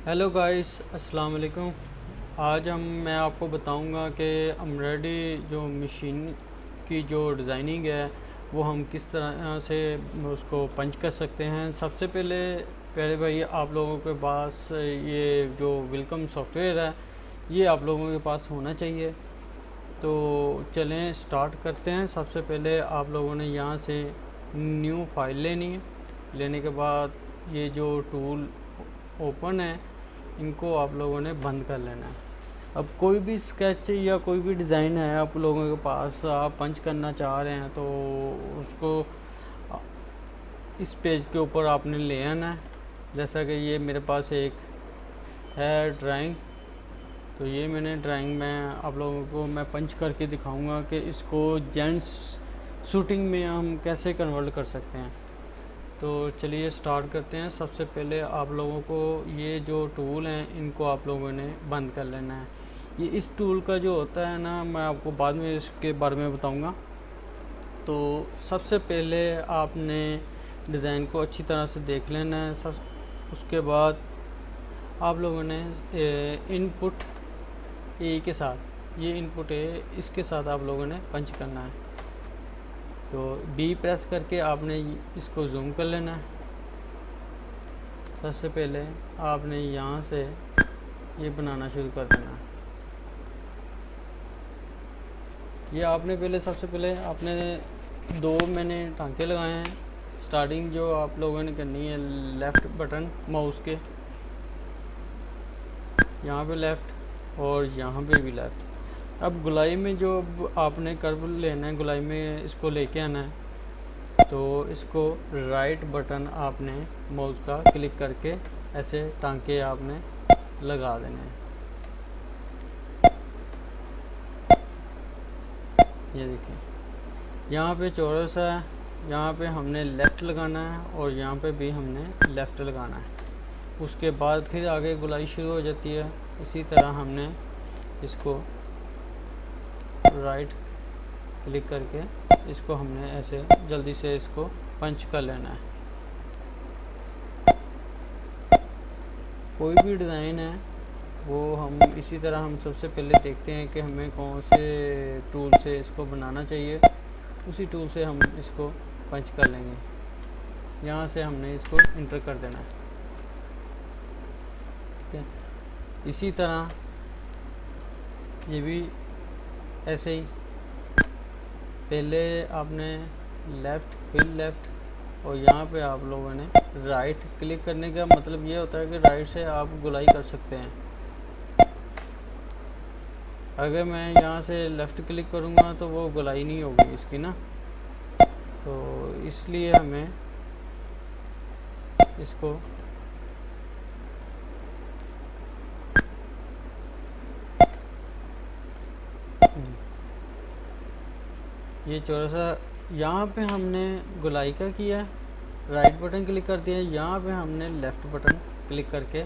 Hello guys, अस्सलाम वालेकुम। आज मैं आपको बताऊंगा कि एम्ब्रॉयडरी जो मशीन की जो डिज़ाइनिंग है वो हम किस तरह से उसको पंच कर सकते हैं। सबसे पहले पहले भाई आप लोगों के पास ये जो वेलकम सॉफ्टवेयर है ये आप लोगों के पास होना चाहिए। तो चलें स्टार्ट करते हैं। सबसे पहले आप लोगों ने यहाँ से न्यू फाइल लेनी है। लेने के बाद ये जो टूल ओपन है इनको आप लोगों ने बंद कर लेना है। अब कोई भी स्केच या कोई भी डिज़ाइन है आप लोगों के पास, आप पंच करना चाह रहे हैं तो उसको इस पेज के ऊपर आपने ले आना है। जैसा कि ये मेरे पास एक है ड्राइंग, तो ये मैंने ड्राइंग में आप लोगों को मैं पंच करके दिखाऊंगा कि इसको जेंट्स शूटिंग में हम कैसे कन्वर्ट कर सकते हैं। तो चलिए स्टार्ट करते हैं। सबसे पहले आप लोगों को ये जो टूल हैं इनको आप लोगों ने बंद कर लेना है। ये इस टूल का जो होता है ना, मैं आपको बाद में इसके बारे में बताऊंगा। तो सबसे पहले आपने डिज़ाइन को अच्छी तरह से देख लेना है। सब उसके बाद आप लोगों ने इनपुट ए के साथ, ये इनपुट ए इसके साथ आप लोगों ने पंच करना है। तो बी प्रेस करके आपने इसको जूम कर लेना है। सबसे पहले आपने यहाँ से ये बनाना शुरू कर देना है। ये आपने पहले सबसे पहले आपने दो मैंने टांके लगाए हैं। स्टार्टिंग जो आप लोगों ने करनी है लेफ़्ट बटन माउस के, यहाँ पे लेफ़्ट और यहाँ पे भी लेफ़्ट। अब गुलाई में जो आपने कर्व लेना है, गुलाई में इसको लेके आना है। तो इसको राइट बटन आपने माउस का क्लिक करके ऐसे टांके आपने लगा देने हैं। ये देखिए यहाँ पे चौरस है, यहाँ पे हमने लेफ़्ट लगाना है और यहाँ पे भी हमने लेफ़्ट लगाना है। उसके बाद फिर आगे गुलाई शुरू हो जाती है। इसी तरह हमने इसको राइट क्लिक करके इसको हमने ऐसे जल्दी से इसको पंच कर लेना है। कोई भी डिज़ाइन है वो हम इसी तरह हम सबसे पहले देखते हैं कि हमें कौन से टूल से इसको बनाना चाहिए, उसी टूल से हम इसको पंच कर लेंगे। यहाँ से हमने इसको इंटर कर देना है। ठीक है, इसी तरह ये भी ऐसे ही पहले आपने लेफ़्ट फिर लेफ़्ट और यहाँ पे आप लोगों ने राइट क्लिक करने का मतलब ये होता है कि राइट से आप गुलाई कर सकते हैं। अगर मैं यहाँ से लेफ़्ट क्लिक करूँगा तो वो गुलाई नहीं होगी इसकी ना, तो इसलिए हमें इसको ये चौरसा यहाँ पे हमने गुलाई का किया है, राइट बटन क्लिक कर दिया। यहाँ पे हमने लेफ़्ट बटन क्लिक करके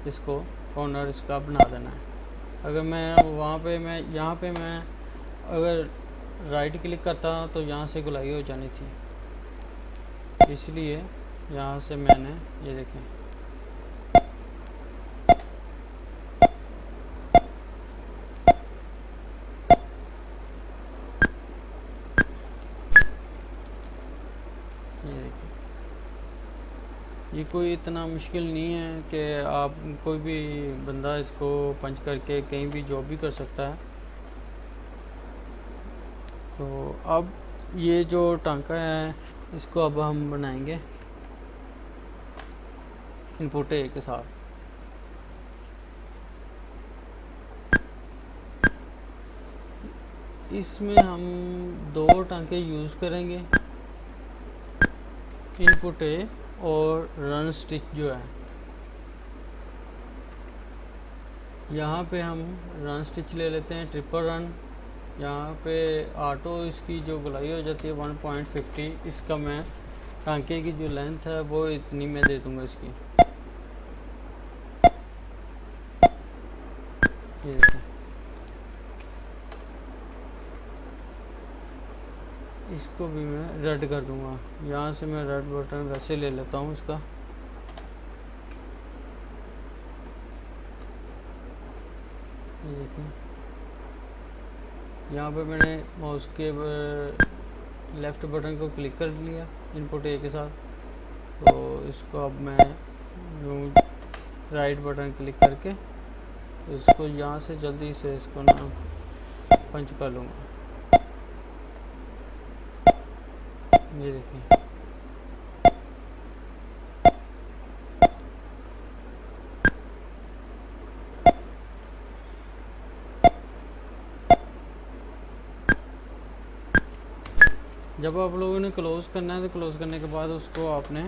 इसको कॉर्नर इसका बना देना है। अगर मैं वहाँ पे मैं यहाँ पे मैं अगर राइट क्लिक करता तो यहाँ से गुलाई हो जानी थी, इसलिए यहाँ से मैंने ये देखें ये कोई इतना मुश्किल नहीं है कि आप कोई भी बंदा इसको पंच करके कहीं भी जॉब भी कर सकता है। तो अब ये जो टांका है इसको अब हम बनाएंगे इनपुट ए के साथ। इसमें हम दो टांके यूज़ करेंगे, इनपुट ए और रन स्टिच जो है। यहाँ पे हम रन स्टिच ले लेते हैं, ट्रिपल रन। यहाँ पे ऑटो इसकी जो गुलाई हो जाती है 1.50। इसका मैं टांके की जो लेंथ है वो इतनी मैं दे दूँगा इसकी। ये देखें, इसको भी मैं रेड कर दूँगा। यहाँ से मैं रेड बटन वैसे ले लेता हूँ इसका। देखें, यहाँ पे मैंने माउस के लेफ़्ट बटन को क्लिक कर लिया इनपुट ए के साथ। तो इसको अब मैं राइट बटन क्लिक करके तो इसको यहाँ से जल्दी से इसको ना पंच कर लूँगा। ये देखिए, जब आप लोगों ने क्लोज़ करना है तो क्लोज़ करने के बाद उसको आपने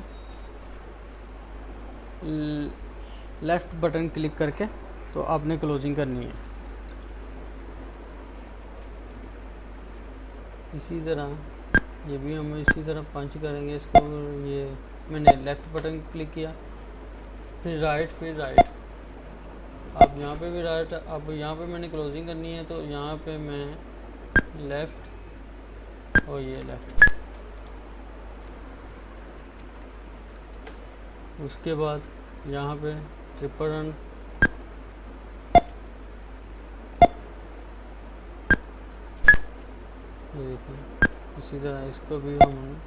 लेफ़्ट बटन क्लिक करके तो आपने क्लोजिंग करनी है। इसी तरह ये भी हम इसी तरह पंच करेंगे इसको। ये मैंने लेफ़्ट बटन क्लिक किया, फिर राइट। अब यहाँ पे भी राइट, अब यहाँ पे मैंने क्लोजिंग करनी है तो यहाँ पे मैं लेफ़्ट और ये लेफ़्ट। उसके बाद यहाँ पे ट्रिपल रन, ये देखिए। इसी तरह इसको भी हम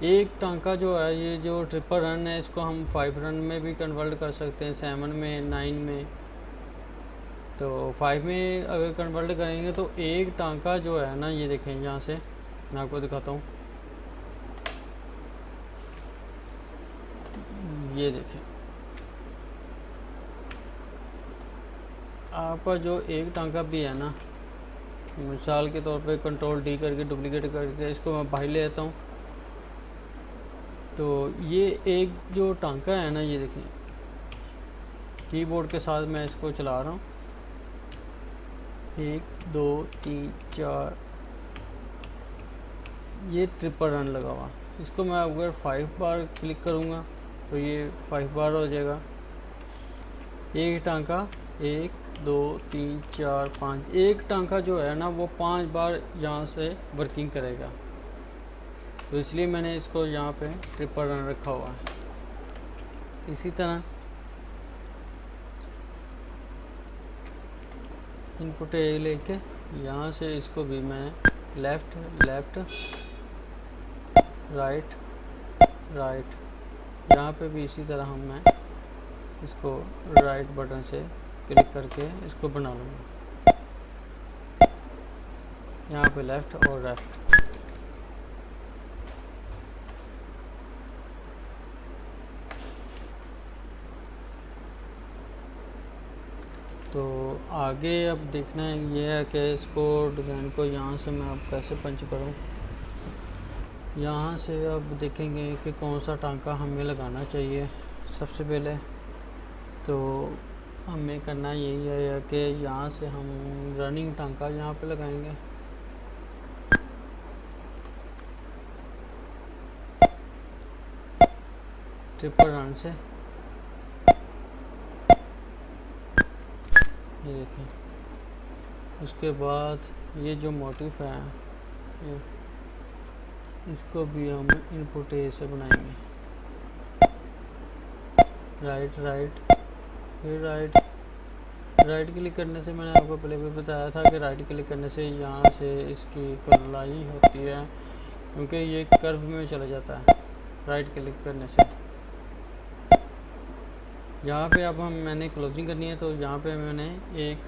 एक टांका जो है, ये जो ट्रिपल रन है, इसको हम 5 रन में भी कन्वर्ट कर सकते हैं, 7 में, 9 में। तो 5 में अगर कन्वर्ट करेंगे तो एक टांका जो है ना, ये देखें, यहाँ से मैं आपको दिखाता हूँ। ये देखें, आपका जो एक टांका भी है ना, मिसाल के तौर पे कंट्रोल डी करके डुप्लीकेट करके इसको मैं बाहर ले आता हूँ। तो ये एक जो टांका है ना, ये देखें, कीबोर्ड के साथ मैं इसको चला रहा हूँ। 1 2 3 4, ये ट्रिपल रन लगा हुआ। इसको मैं अगर 5 बार क्लिक करूँगा तो ये 5 बार हो जाएगा। एक टांका 1 2 3 4 5, एक टांका जो है ना वो 5 बार यहाँ से वर्किंग करेगा। तो इसलिए मैंने इसको यहाँ पे ट्रिपल रन रखा हुआ है। इसी तरह इनपुट ए लेके यहाँ से इसको भी मैं लेफ़्ट राइट, यहाँ पे भी इसी तरह मैं इसको राइट बटन से क्लिक करके इसको बना लूँगा। यहाँ पे लेफ़्ट और राइट। तो आगे अब देखना है ये है कि इसको डिज़ाइन को यहाँ से मैं अब कैसे पंच करूँ। यहाँ से अब देखेंगे कि कौन सा टांका हमें लगाना चाहिए। सबसे पहले तो हमें करना यही है कि यहाँ से हम रनिंग टांका यहाँ पे लगाएंगे। ट्रिपल रन से ये देखें। उसके बाद ये जो मोटिव है इसको भी हम इनपुट ए से बनाएंगे। राइट फिर राइट क्लिक करने से, मैंने आपको पहले भी बताया था कि राइट क्लिक करने से यहाँ से इसकी कर्लाई होती है, क्योंकि ये कर्व में चला जाता है राइट क्लिक करने से। यहाँ पे अब मैंने क्लोजिंग करनी है तो यहाँ पे मैंने एक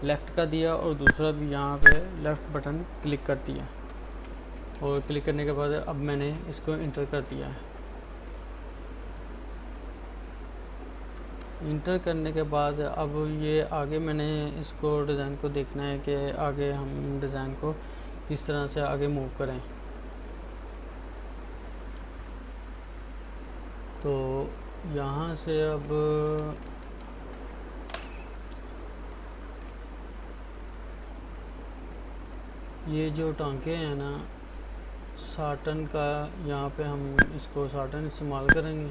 लेफ़्ट का दिया और दूसरा भी यहाँ पे लेफ़्ट बटन क्लिक कर दिया, और क्लिक करने के बाद अब मैंने इसको इंटर कर दिया है। इंटर करने के बाद अब ये आगे मैंने इसको डिज़ाइन को देखना है कि आगे हम डिज़ाइन को किस तरह से आगे मूव करें। तो यहाँ से अब ये जो टांके हैं ना साटन का, यहाँ पे हम इसको साटन इस्तेमाल करेंगे।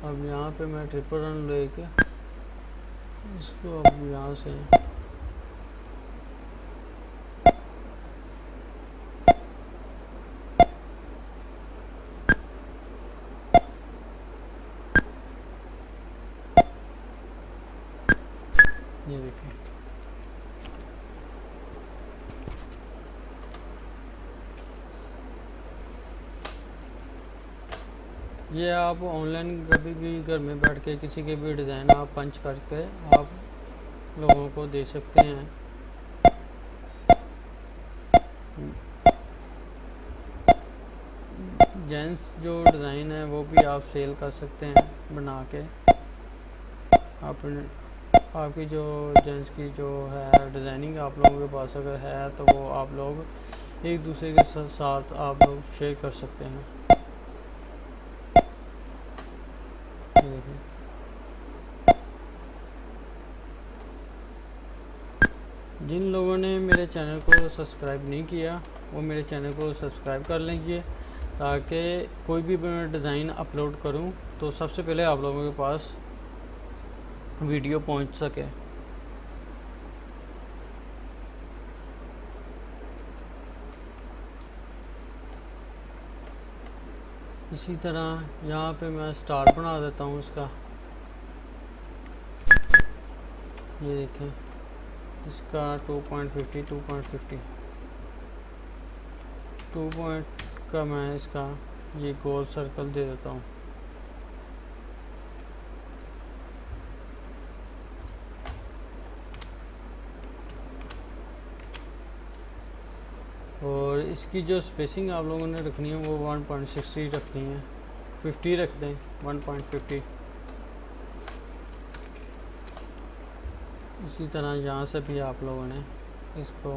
अब यहाँ पे मैं ट्रिपल रन लेके इसको अब यहाँ से ये देखिए, ये आप ऑनलाइन कभी भी घर में बैठ के किसी के भी डिज़ाइन आप पंच करके आप लोगों को दे सकते हैं। जेंट्स जो डिज़ाइन है वो भी आप सेल कर सकते हैं बना के। आपकी जो जेंट्स की जो है डिज़ाइनिंग आप लोगों के पास अगर है तो वो आप लोग एक दूसरे के साथ आप लोग शेयर कर सकते हैं। जिन लोगों ने मेरे चैनल को सब्सक्राइब नहीं किया वो मेरे चैनल को सब्सक्राइब कर लीजिए, ताकि कोई भी मैं डिज़ाइन अपलोड करूं तो सबसे पहले आप लोगों के पास वीडियो पहुंच सके। इसी तरह यहाँ पे मैं स्टार बना देता हूँ इसका। ये देखें, इसका 2.50 2 पॉइंट का मैं इसका ये गोल सर्कल दे देता हूँ। और इसकी जो स्पेसिंग आप लोगों ने रखनी है वो 1.60 रखनी है, 50 रख दें, 1.50। इसी तरह यहाँ से भी आप लोगों ने इसको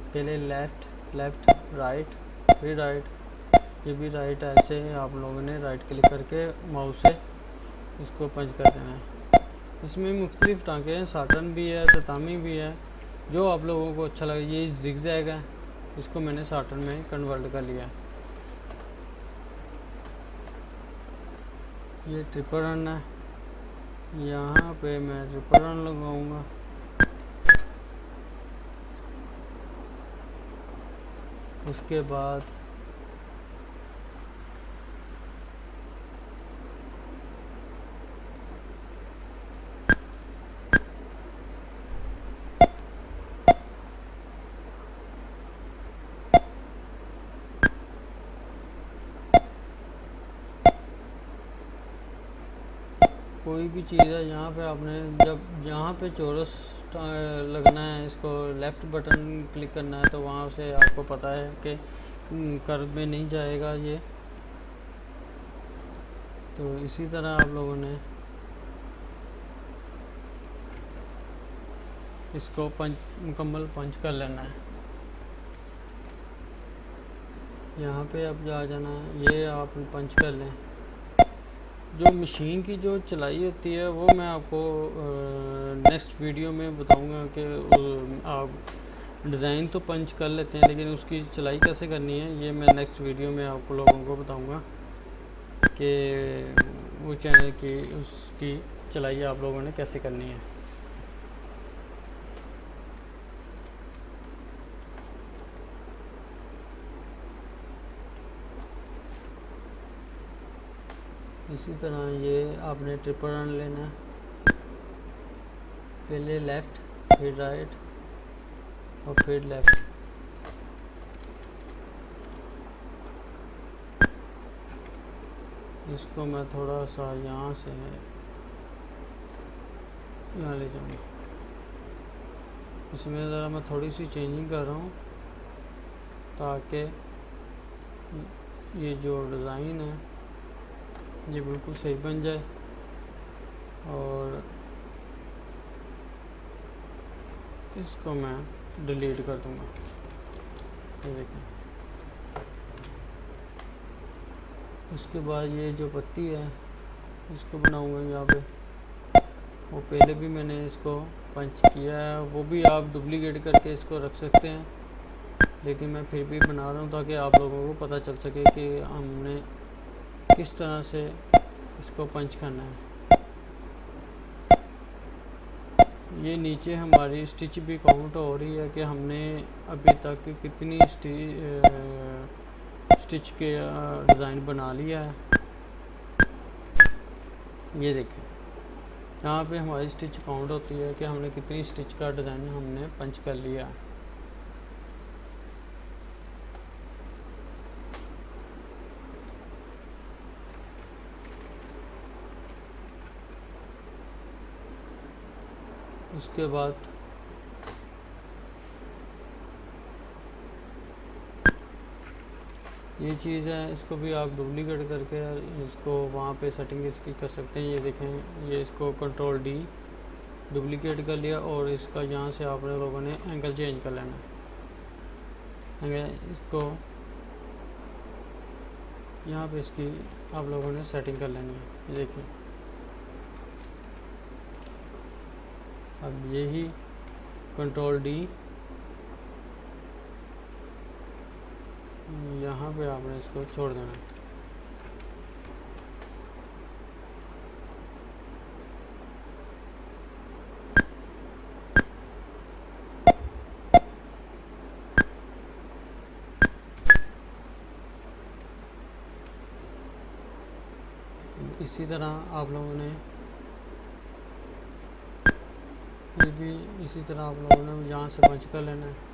पहले लेफ़्ट राइट फिर राइट, ये भी राइट, ऐसे आप लोगों ने राइट क्लिक करके माउस से इसको पंच कर देना है। इसमें मुख्तलिफ टाँके हैं, साटन भी है, ततामी भी है, जो आप लोगों को अच्छा लगे। ये जिगजैग है, इसको मैंने साटन में कन्वर्ट कर लिया। ये ट्रिपल रन है, यहाँ पे मैं ट्रिपल रन लगाऊंगा। उसके बाद कोई भी चीज़ है यहाँ पे आपने जब यहाँ पे चौरस लगना है, इसको लेफ़्ट बटन क्लिक करना है, तो वहाँ से आपको पता है कि कर्व में नहीं जाएगा ये। तो इसी तरह आप लोगों ने इसको मुकम्मल पंच कर लेना है। यहाँ पे अब जा जाना है, ये आप पंच कर लें। जो मशीन की जो चलाई होती है वो मैं आपको नेक्स्ट वीडियो में बताऊंगा कि आप डिज़ाइन तो पंच कर लेते हैं लेकिन उसकी चलाई कैसे करनी है, ये मैं नेक्स्ट वीडियो में आपको लोगों को बताऊंगा कि वो चैनल की उसकी चलाई आप लोगों ने कैसे करनी है। इसी तरह ये आपने ट्रिपल रन लेना है, पहले लेफ़्ट फिर राइट और फिर लेफ़्ट। इसको मैं थोड़ा सा यहाँ से यहाँ ले जाऊँगा। इसमें ज़रा मैं थोड़ी सी चेंजिंग कर रहा हूँ ताकि ये जो डिज़ाइन है ये बिल्कुल सही बन जाए। और इसको मैं डिलीट कर दूँगा। ये देखें, उसके बाद ये जो पत्ती है इसको बनाऊँगा यहाँ पे। वो पहले भी मैंने इसको पंच किया है, वो भी आप डुप्लीकेट करके इसको रख सकते हैं, लेकिन मैं फिर भी बना रहा हूँ ताकि आप लोगों को पता चल सके कि हमने किस तरह से इसको पंच करना है। ये नीचे हमारी स्टिच भी काउंट हो रही है कि हमने अभी तक कितनी स्टिच के डिज़ाइन बना लिया है। ये देखें, यहाँ पे हमारी स्टिच काउंट होती है कि हमने कितनी स्टिच का डिज़ाइन हमने पंच कर लिया है। उसके बाद ये चीज़ है, इसको भी आप डुप्लीकेट करके इसको वहाँ पे सेटिंग इसकी कर सकते हैं। ये देखें, ये इसको कंट्रोल डी डुप्लीकेट कर लिया और इसका यहाँ से आप लोगों ने एंगल चेंज कर लेना है। इसको यहाँ पे इसकी आप लोगों ने सेटिंग कर लेनी है। देखिए, अब यही कंट्रोल डी यहाँ पे आपने इसको छोड़ देना है। इसी तरह आप लोगों ने ये भी इसी तरह आप लोगों ने यहाँ से पंच कर लेना है।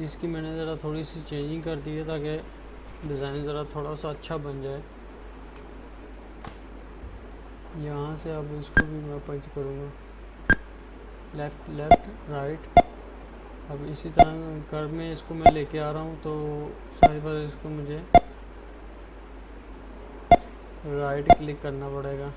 इसकी मैंने ज़रा थोड़ी सी चेंजिंग कर दी है ताकि डिज़ाइन ज़रा थोड़ा सा अच्छा बन जाए। यहाँ से अब इसको भी मैं पंच करूँगा, लेफ़्ट लेफ़्ट राइट। अब इसी तरह कर्व में इसको मैं लेके आ रहा हूँ, तो सारी बार इसको मुझे राइट क्लिक करना पड़ेगा।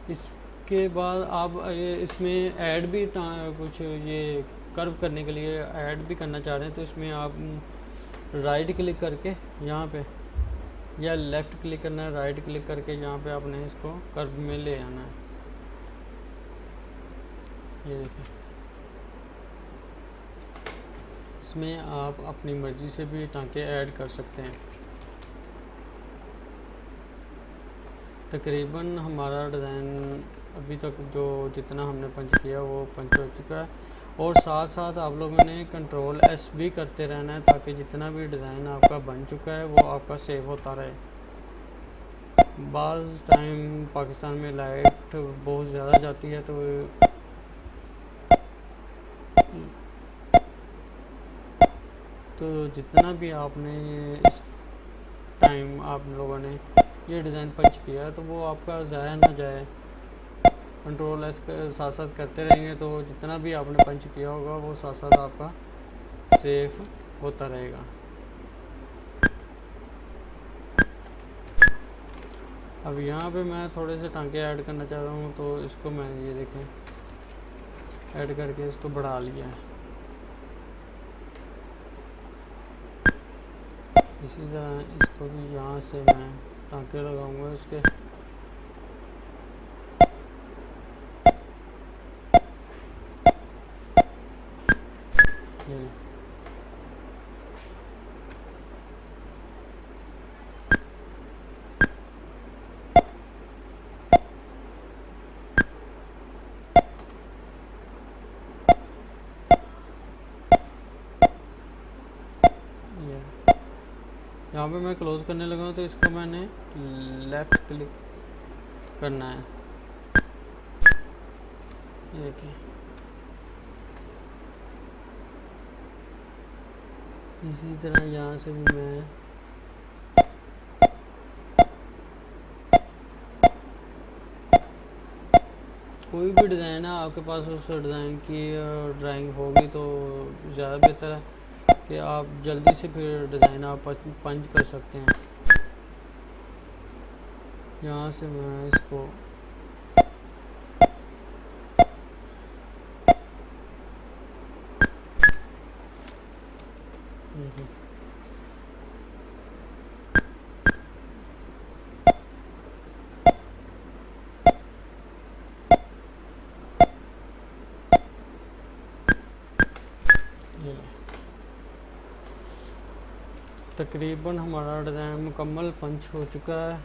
इसके बाद आप इसमें ऐड भी कुछ ये कर्व करने के लिए ऐड भी करना चाह रहे हैं, तो इसमें आप राइट क्लिक करके यहाँ पे या लेफ़्ट क्लिक करना है, राइट क्लिक करके यहाँ पे आपने इसको कर्व में ले आना है। ये देखिए, इसमें आप अपनी मर्ज़ी से भी टाँके ऐड कर सकते हैं। तकरीबन हमारा डिज़ाइन अभी तक जो जितना हमने पंच किया वो पंच हो चुका है, और साथ साथ आप लोगों ने कंट्रोल एस भी करते रहना है ताकि जितना भी डिज़ाइन आपका बन चुका है वो आपका सेव होता रहे। बाज़ टाइम पाकिस्तान में लाइट बहुत ज़्यादा जाती है, तो जितना भी आपने इस टाइम आप लोगों ने ये डिज़ाइन पंच किया है तो वो आपका ज़ाया ना जाए। कंट्रोल एस साथ साथ करते रहेंगे तो जितना भी आपने पंच किया होगा वो साथ साथ आपका सेव होता रहेगा। अब यहाँ पे मैं थोड़े से टांके ऐड करना चाह रहा हूँ, तो इसको मैं ये देखें ऐड करके इसको बढ़ा लिया है। इसी तरह इसको भी यहाँ से मैं टांके लगाऊंगा इसके। यहाँ पे मैं क्लोज करने लगा हूँ, तो इसको मैंने लेफ़्ट क्लिक करना है। ये देखिए, इसी तरह यहाँ से भी मैं कोई भी डिज़ाइन है आपके पास उस डिज़ाइन की ड्राइंग होगी तो ज़्यादा बेहतर है कि आप जल्दी से फिर डिज़ाइन आप पंच कर सकते हैं। यहाँ से मैं इसको ये तकरीबन हमारा डिज़ाइन मुकम्मल पंच हो चुका है।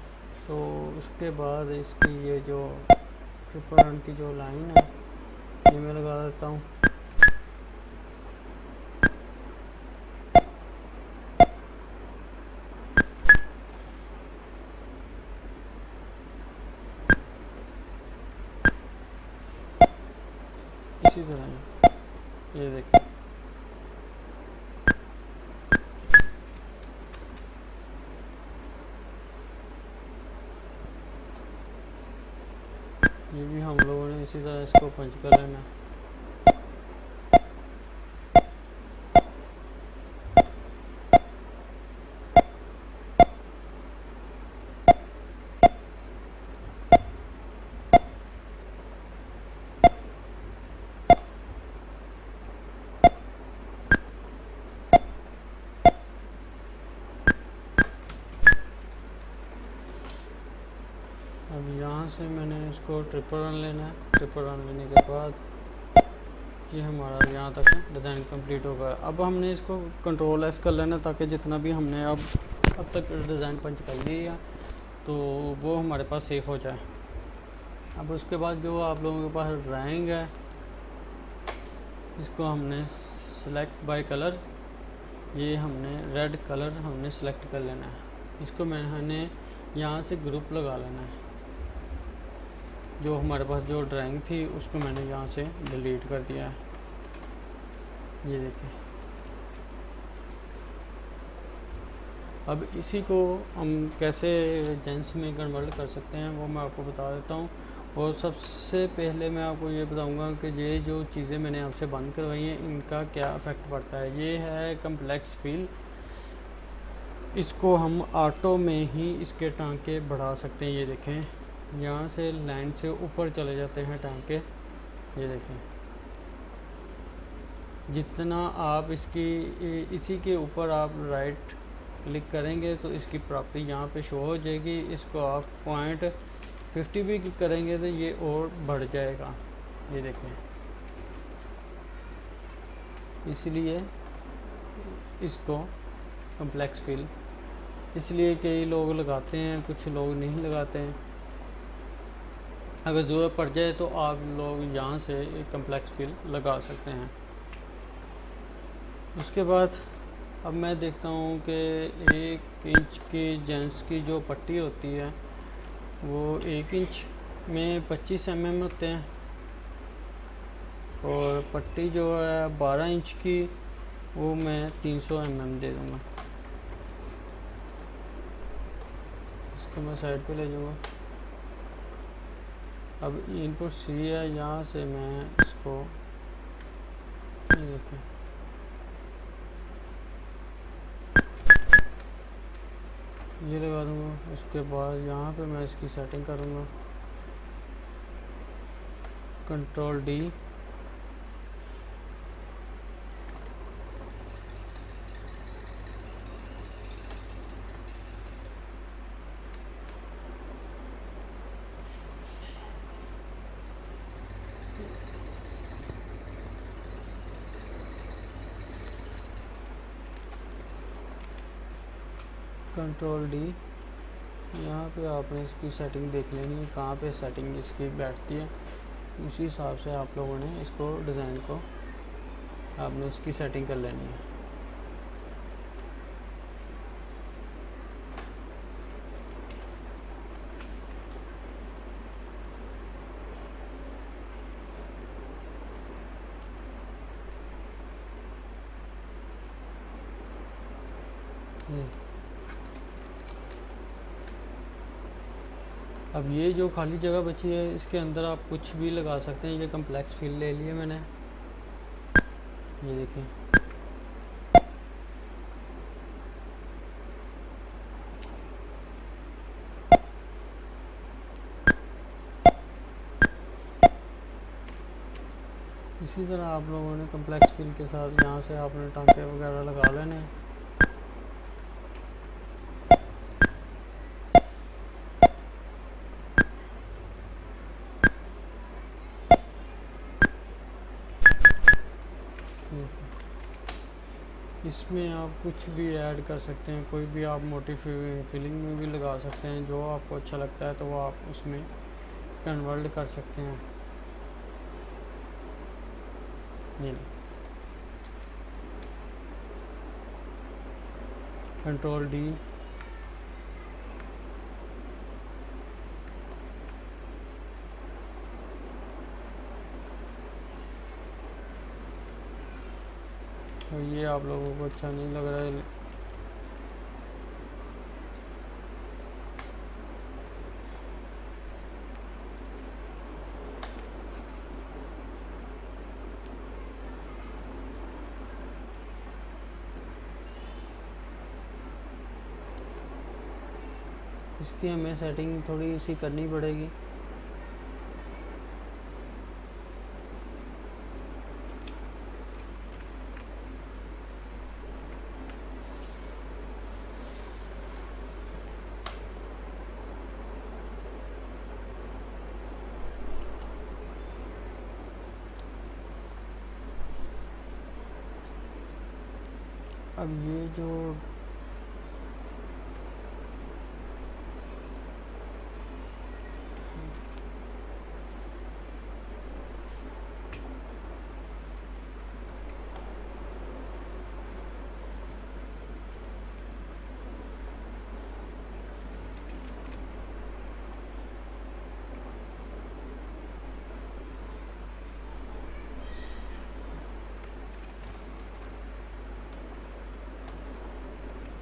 तो उसके बाद इसकी ये जो ट्रिपल रन की जो लाइन है ये मैं लगा देता हूँ। इसी तरह ये देखिए ये भी हम लोगों ने इसी तरह इसको पंच कर लेना है। अब यहाँ से मैंने इसको ट्रिपल रन लेना है। ट्रिपल रन लेने के बाद ये हमारा यहाँ तक डिज़ाइन कंप्लीट हो गया। अब हमने इसको कंट्रोल एस कर लेना ताकि जितना भी हमने अब तक डिज़ाइन पंच कर लिया तो वो हमारे पास सेव हो जाए। अब उसके बाद जो आप लोगों के पास ड्राइंग है इसको हमने सेलेक्ट बाय कलर, ये हमने रेड कलर हमने सेलेक्ट कर लेना है। इसको मैंने यहाँ से ग्रुप लगा लेना है। जो हमारे पास जो ड्राइंग थी उसको मैंने यहाँ से डिलीट कर दिया है। ये देखिए अब इसी को हम कैसे जेंस में कन्वर्ट कर सकते हैं वो मैं आपको बता देता हूँ। और सबसे पहले मैं आपको ये बताऊँगा कि ये जो चीज़ें मैंने आपसे बंद करवाई हैं इनका क्या इफ़ेक्ट पड़ता है। ये है कम्प्लेक्स फील, इसको हम ऑटो में ही इसके टांके बढ़ा सकते हैं। ये देखें यहाँ से लाइन से ऊपर चले जाते हैं टांके। ये देखें जितना आप इसी के ऊपर आप राइट क्लिक करेंगे तो इसकी प्रॉपर्टी यहाँ पे शो हो जाएगी। इसको आप 0.50 भी करेंगे तो ये और बढ़ जाएगा। ये देखें इसलिए इसको कम्प्लेक्स फील इसलिए कई लोग लगाते हैं, कुछ लोग नहीं लगाते हैं। अगर ज़रूरत पड़ जाए तो आप लोग यहाँ से कम्प्लेक्स फील लगा सकते हैं। उसके बाद अब मैं देखता हूँ कि 1 इंच की जेंट्स की जो पट्टी होती है वो 1 इंच में 25 mm होते हैं और पट्टी जो है 12 इंच की वो मैं 300 mm दे दूँगा। इसको मैं साइड पे ले जाऊँगा। अब इनपुट सी है, यहाँ से मैं इसको देखें ये लगा दूँगा। उसके बाद यहाँ पे मैं इसकी सेटिंग करूँगा कंट्रोल डी, कंट्रोल डी। यहाँ पे आपने इसकी सेटिंग देख लेनी है कहाँ पे सेटिंग इसकी बैठती है। उसी हिसाब से आप लोगों ने इसको डिज़ाइन को आपने इसकी सेटिंग कर लेनी है। अब ये जो खाली जगह बची है इसके अंदर आप कुछ भी लगा सकते हैं। ये कम्प्लेक्स फील ले लिए मैंने, ये देखें इसी तरह आप लोगों ने कम्प्लेक्स फिल के साथ यहाँ से आपने टांके वगैरह लगा लेने हैं। इसमें आप कुछ भी ऐड कर सकते हैं, कोई भी आप मोटी फिलिंग में भी लगा सकते हैं, जो आपको अच्छा लगता है तो वो आप उसमें कन्वर्ट कर सकते हैं। ये कंट्रोल डी, तो ये आप लोगों को अच्छा नहीं लग रहा है। इसकी हमें सेटिंग थोड़ी सी करनी पड़ेगी। अब ये जो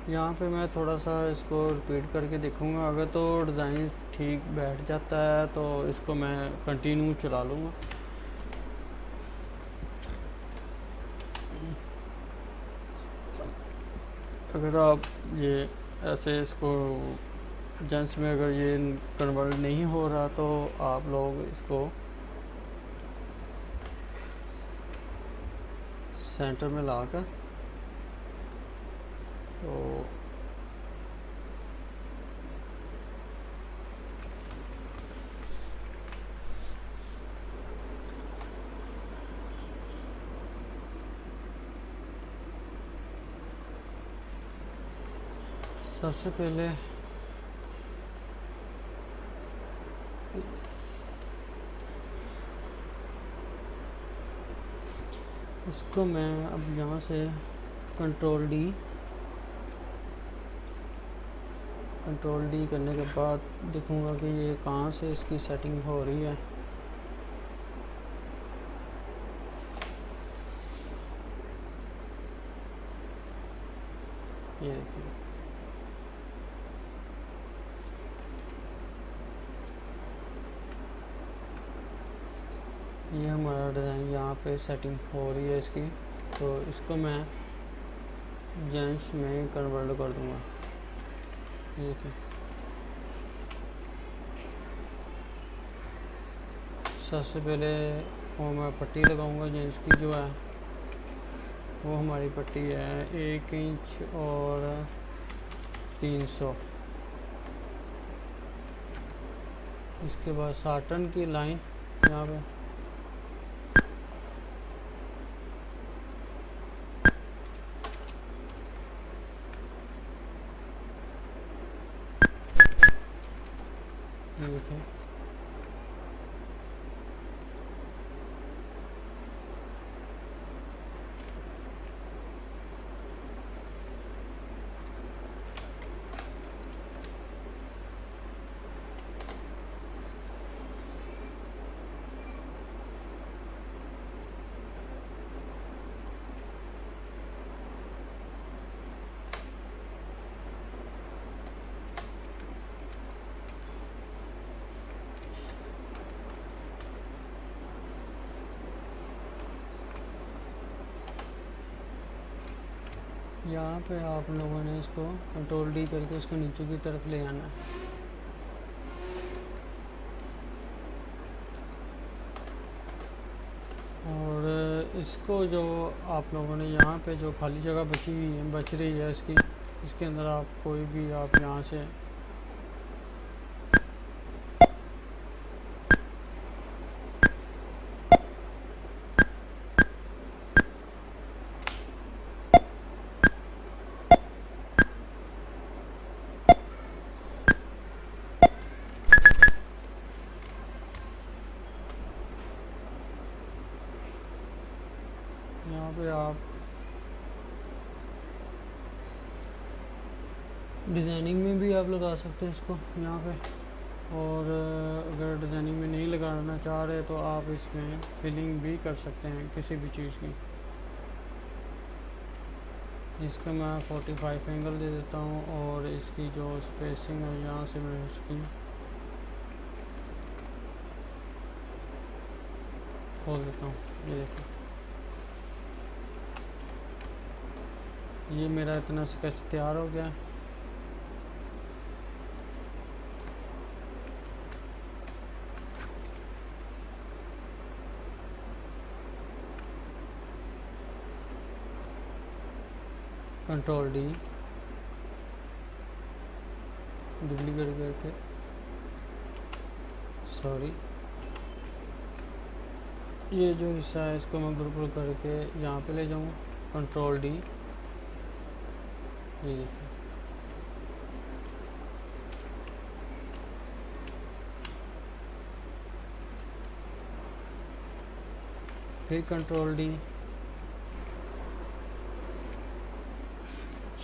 यहाँ पे मैं थोड़ा सा इसको रिपीट करके देखूँगा, अगर तो डिज़ाइन ठीक बैठ जाता है तो इसको मैं कंटिन्यू चला लूँगा। अगर आप ये ऐसे इसको जेंट्स में अगर ये कन्वर्ट नहीं हो रहा तो आप लोग इसको सेंटर में लाकर तो सबसे पहले इसको मैं अब यहाँ से कंट्रोल डी करने के बाद देखूँगा कि ये कहाँ से इसकी सेटिंग हो रही है। ये देखिए, ये हमारा डिज़ाइन यहाँ पे सेटिंग हो रही है इसकी, तो इसको मैं जेंट्स में कन्वर्ट कर दूँगा। देखिए, सबसे पहले वो मैं पट्टी लगाऊंगा जेंट्स की, जो है वो हमारी पट्टी है 1 इंच और 300। इसके बाद साटन की लाइन यहाँ पे देखिए, यहाँ पे आप लोगों ने इसको कंट्रोल डी करके इसको नीचे की तरफ ले आना है। और इसको जो आप लोगों ने यहाँ पे जो खाली जगह बच रही है इसके अंदर आप कोई भी आप यहाँ से यहाँ पे आप डिज़ाइनिंग में भी आप लगा सकते हैं इसको यहाँ पे। और अगर डिज़ाइनिंग में नहीं लगाना चाह रहे तो आप इसमें फिलिंग भी कर सकते हैं किसी भी चीज़ की। इसका मैं 45 एंगल दे देता हूँ और इसकी जो स्पेसिंग है यहाँ से मैं इसकी खोल देता हूँ। ये देखिए, ये मेरा इतना स्केच तैयार हो गया है। कंट्रोल डी डुप्लीकेट करके, सॉरी, ये जो हिस्सा है इसको मैं ग्रुप करके यहाँ पे ले जाऊँगा। कंट्रोल डी, ये देखिए, फिर कंट्रोल डी,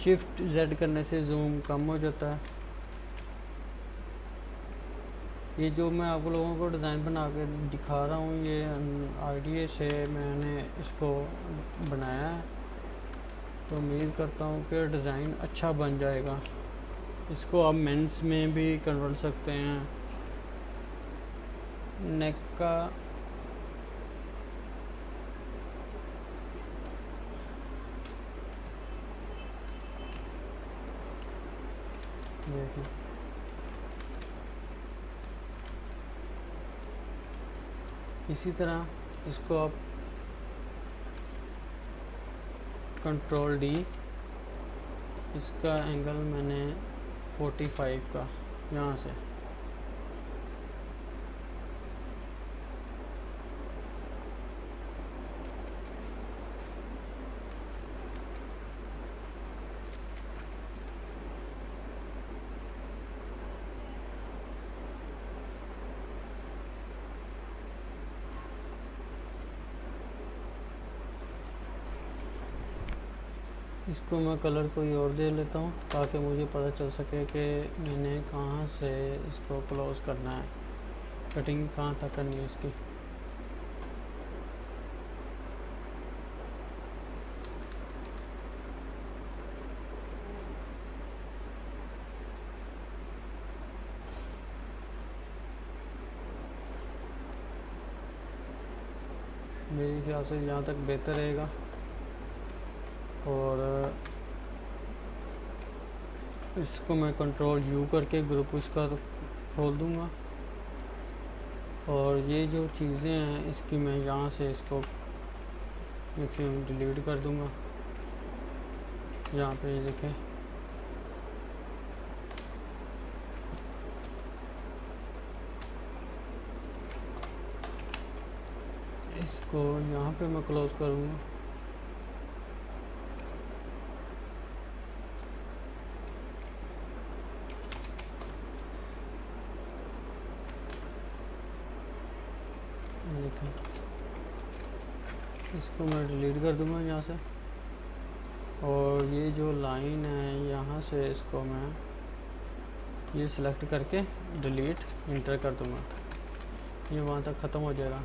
शिफ्ट जेड करने से जूम कम हो जाता है। ये जो मैं आप लोगों को डिज़ाइन बना के दिखा रहा हूँ, ये आईडिया से मैंने इसको बनाया है, तो उम्मीद करता हूँ कि डिज़ाइन अच्छा बन जाएगा। इसको आप मेंस में भी कन्वर्ट सकते हैं। नेक का देखिए, इसी तरह इसको आप कंट्रोल डी, इसका एंगल मैंने 45 का यहाँ से, इसको मैं कलर कोई और दे लेता हूँ ताकि मुझे पता चल सके कि मैंने कहाँ से इसको क्लोज करना है, कटिंग कहाँ तक करनी है इसकी। मेरे ख्याल से यहाँ तक बेहतर रहेगा। और इसको मैं कंट्रोल यू करके ग्रुप इसका खोल दूँगा। और ये जो चीज़ें हैं इसकी मैं यहाँ से इसको मैक्सिमम डिलीट कर दूँगा। यहाँ पे ये देखें, इसको यहाँ पे मैं क्लोज करूँगा। देखें, इसको मैं डिलीट कर दूँगा यहाँ से। और ये जो लाइन है यहाँ से इसको मैं ये सिलेक्ट करके डिलीट इंटर कर दूँगा, ये वहाँ तक ख़त्म हो जाएगा।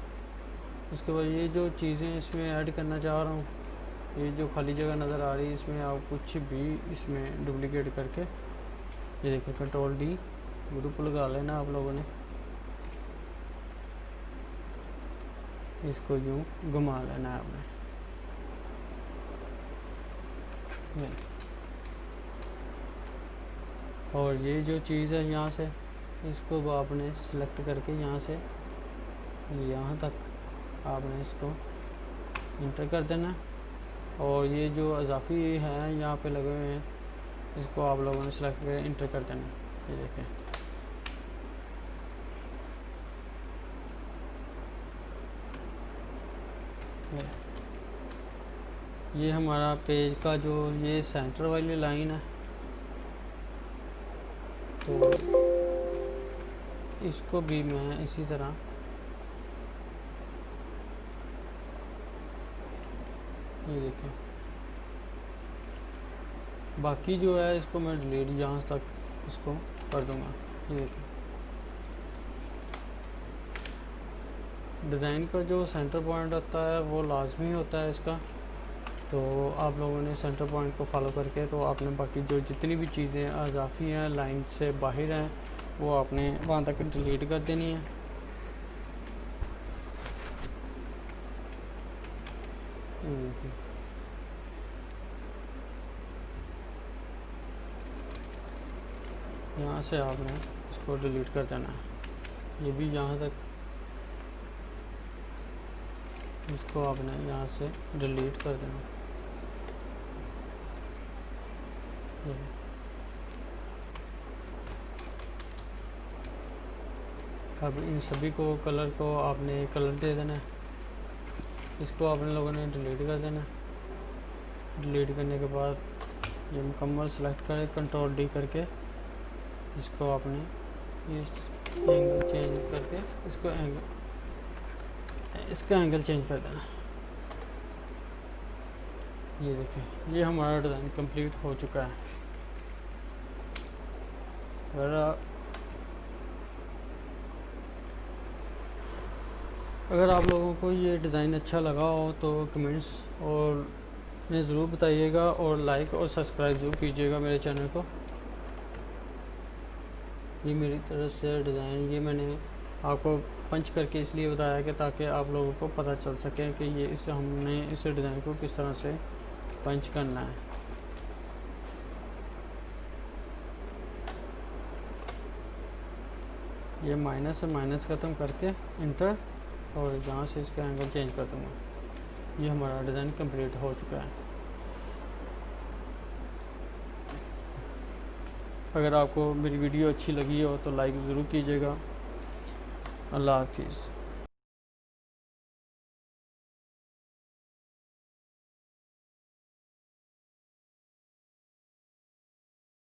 उसके बाद ये जो चीज़ें इसमें ऐड करना चाह रहा हूँ, ये जो खाली जगह नज़र आ रही है इसमें आप कुछ भी इसमें डुप्लीकेट करके, ये देखिए कंट्रोल डी ग्रुप लगा लेना आप लोगों ने, इसको यूँ घुमा लेना है आपने। और ये जो चीज़ है यहाँ से इसको आपने सिलेक्ट करके यहाँ से यहाँ तक आपने इसको इंटर कर देना है। और ये जो अजाफी है यहाँ पे लगे हुए हैं, इसको आप लोगों ने सेलेक्ट करके इंटर कर देना है। ये देखें, ये हमारा पेज का जो ये सेंटर वाली लाइन है, तो इसको भी मैं इसी तरह ये देखें, बाकी जो है इसको मैं डिलीट यहाँ तक इसको कर दूंगा। ये देखें, डिज़ाइन का जो सेंटर पॉइंट होता है वो लाजमी होता है इसका, तो आप लोगों ने सेंटर पॉइंट को फॉलो करके तो आपने बाकी जो जितनी भी चीज़ें अजाफी हैं लाइन से बाहर हैं वो आपने वहाँ तक डिलीट कर देनी है। यहाँ से आपने इसको डिलीट कर देना है। ये भी यहाँ तक इसको आपने यहाँ से डिलीट कर देना। अब इन सभी को कलर को आपने कलर दे देना है। इसको आपने लोगों ने डिलीट कर देना है। डिलीट करने के बाद ये मुकम्मल सेलेक्ट करें, कंट्रोल डी करके इसको आपने इस एंगल चेंज करके इसका एंगल चेंज कर देना। ये देखें, ये हमारा डिज़ाइन कंप्लीट हो चुका है। अगर आप लोगों को ये डिज़ाइन अच्छा लगा हो तो कमेंट्स और में ज़रूर बताइएगा और लाइक और सब्सक्राइब ज़रूर कीजिएगा मेरे चैनल को। ये मेरी तरफ से डिज़ाइन ये मैंने आपको पंच करके इसलिए बताया कि ताकि आप लोगों को पता चल सके कि ये इस हमने इस डिज़ाइन को किस तरह से पंच करना है। ये माइनस से माइनस ख़त्म करके इंटर और यहाँ से इसका एंगल चेंज कर दूँगा। ये हमारा डिज़ाइन कंप्लीट हो चुका है। अगर आपको मेरी वीडियो अच्छी लगी हो तो लाइक ज़रूर कीजिएगा। अल्लाह हाफिज़।